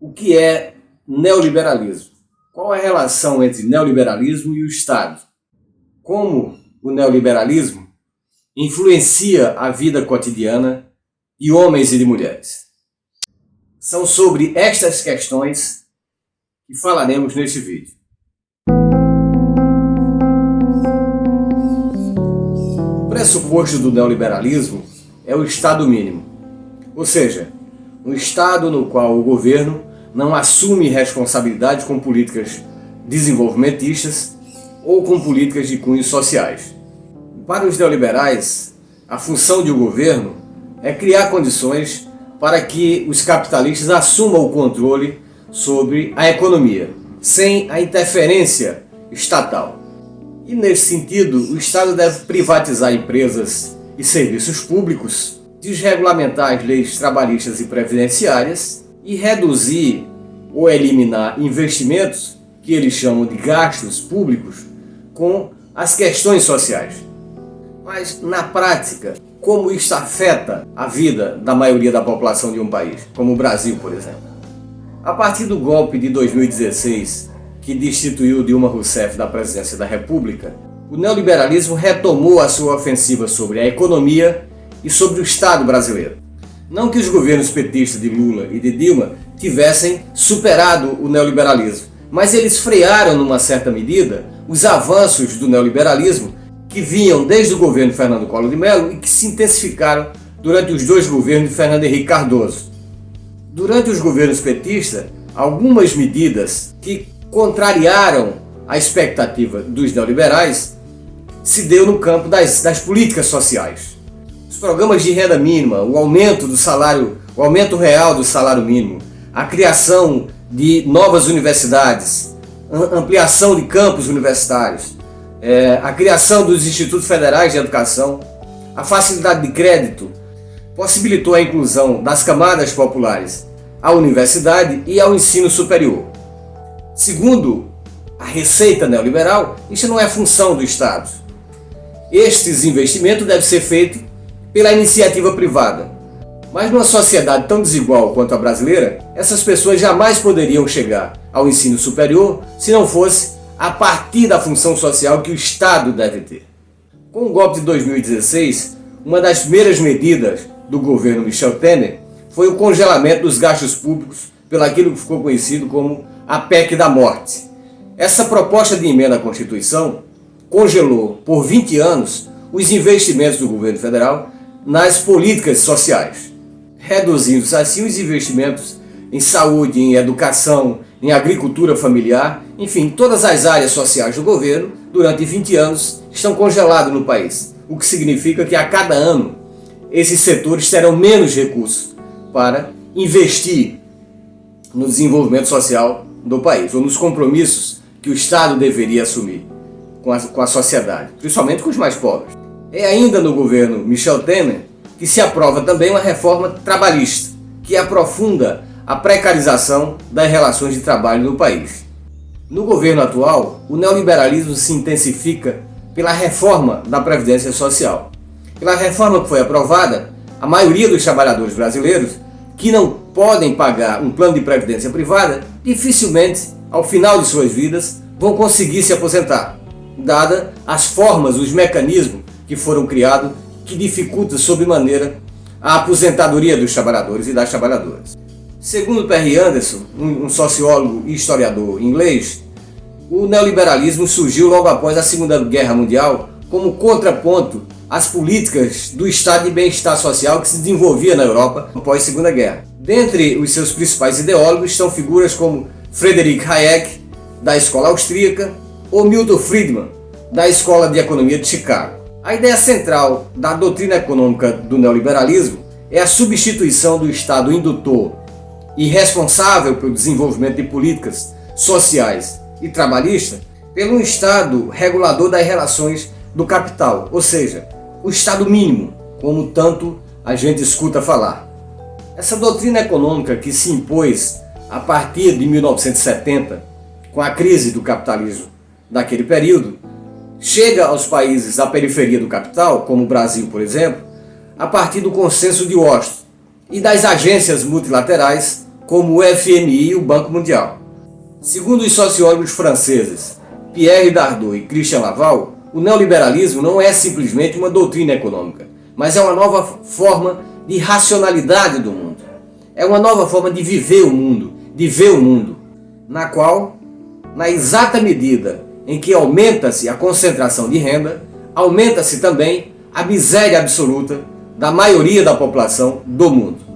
O que é neoliberalismo? Qual é a relação entre neoliberalismo e o Estado? Como o neoliberalismo influencia a vida cotidiana de homens e de mulheres? São sobre estas questões que falaremos neste vídeo. O pressuposto do neoliberalismo é o Estado mínimo, ou seja, um Estado no qual o governo não assume responsabilidade com políticas desenvolvimentistas ou com políticas de cunhos sociais. Para os neoliberais, a função de um governo é criar condições para que os capitalistas assumam o controle sobre a economia, sem a interferência estatal. E nesse sentido, o Estado deve privatizar empresas e serviços públicos, desregulamentar as leis trabalhistas e previdenciárias e reduzir ou eliminar investimentos, que eles chamam de gastos públicos, com as questões sociais. Mas, na prática, como isso afeta a vida da maioria da população de um país, como o Brasil, por exemplo? A partir do golpe de 2016, que destituiu Dilma Rousseff da presidência da República, o neoliberalismo retomou a sua ofensiva sobre a economia e sobre o Estado brasileiro. Não que os governos petistas de Lula e de Dilma tivessem superado o neoliberalismo, mas eles frearam, numa certa medida, os avanços do neoliberalismo que vinham desde o governo Fernando Collor de Mello e que se intensificaram durante os dois governos de Fernando Henrique Cardoso. Durante os governos petistas, algumas medidas que contrariaram a expectativa dos neoliberais se deu no campo das políticas sociais. Os programas de renda mínima, o aumento do salário, o aumento real do salário mínimo, a criação de novas universidades, ampliação de campos universitários, a criação dos institutos federais de educação, a facilidade de crédito possibilitou a inclusão das camadas populares à universidade e ao ensino superior. Segundo a receita neoliberal, isso não é função do Estado. Estes investimentos devem ser feitos pela iniciativa privada. Mas numa sociedade tão desigual quanto a brasileira, essas pessoas jamais poderiam chegar ao ensino superior se não fosse a partir da função social que o Estado deve ter. Com o golpe de 2016, uma das primeiras medidas do governo Michel Temer foi o congelamento dos gastos públicos pelaquilo que ficou conhecido como a PEC da morte. Essa proposta de emenda à Constituição congelou por 20 anos os investimentos do governo federal nas políticas sociais, reduzindo-se assim os investimentos em saúde, em educação, em agricultura familiar, enfim, todas as áreas sociais do governo, durante 20 anos, estão congelados no país, o que significa que a cada ano esses setores terão menos recursos para investir no desenvolvimento social do país, ou nos compromissos que o Estado deveria assumir com a sociedade, principalmente com os mais pobres. É ainda no governo Michel Temer que se aprova também uma reforma trabalhista, que aprofunda a precarização das relações de trabalho no país. No governo atual, o neoliberalismo se intensifica pela reforma da Previdência Social. Pela reforma que foi aprovada, a maioria dos trabalhadores brasileiros que não podem pagar um plano de previdência privada, dificilmente, ao final de suas vidas, vão conseguir se aposentar, dada as formas, os mecanismos que foram criados que dificultam sobremaneira a aposentadoria dos trabalhadores e das trabalhadoras. Segundo Perry Anderson, um sociólogo e historiador inglês, o neoliberalismo surgiu logo após a Segunda Guerra Mundial como contraponto às políticas do Estado de bem-estar social que se desenvolvia na Europa após a Segunda Guerra. Dentre os seus principais ideólogos estão figuras como Friedrich Hayek, da escola austríaca, ou Milton Friedman, da Escola de Economia de Chicago. A ideia central da doutrina econômica do neoliberalismo é a substituição do Estado indutor e responsável pelo desenvolvimento de políticas sociais e trabalhistas pelo Estado regulador das relações do capital, ou seja, o Estado mínimo, como tanto a gente escuta falar. Essa doutrina econômica que se impôs a partir de 1970, com a crise do capitalismo daquele período, chega aos países da periferia do capital, como o Brasil, por exemplo, a partir do consenso de Washington e das agências multilaterais como o FMI e o Banco Mundial. Segundo os sociólogos franceses Pierre Dardot e Christian Laval, o neoliberalismo não é simplesmente uma doutrina econômica, mas é uma nova forma de racionalidade do mundo. É uma nova forma de viver o mundo, de ver o mundo, na qual, na exata medida em que aumenta-se a concentração de renda, aumenta-se também a miséria absoluta da maioria da população do mundo.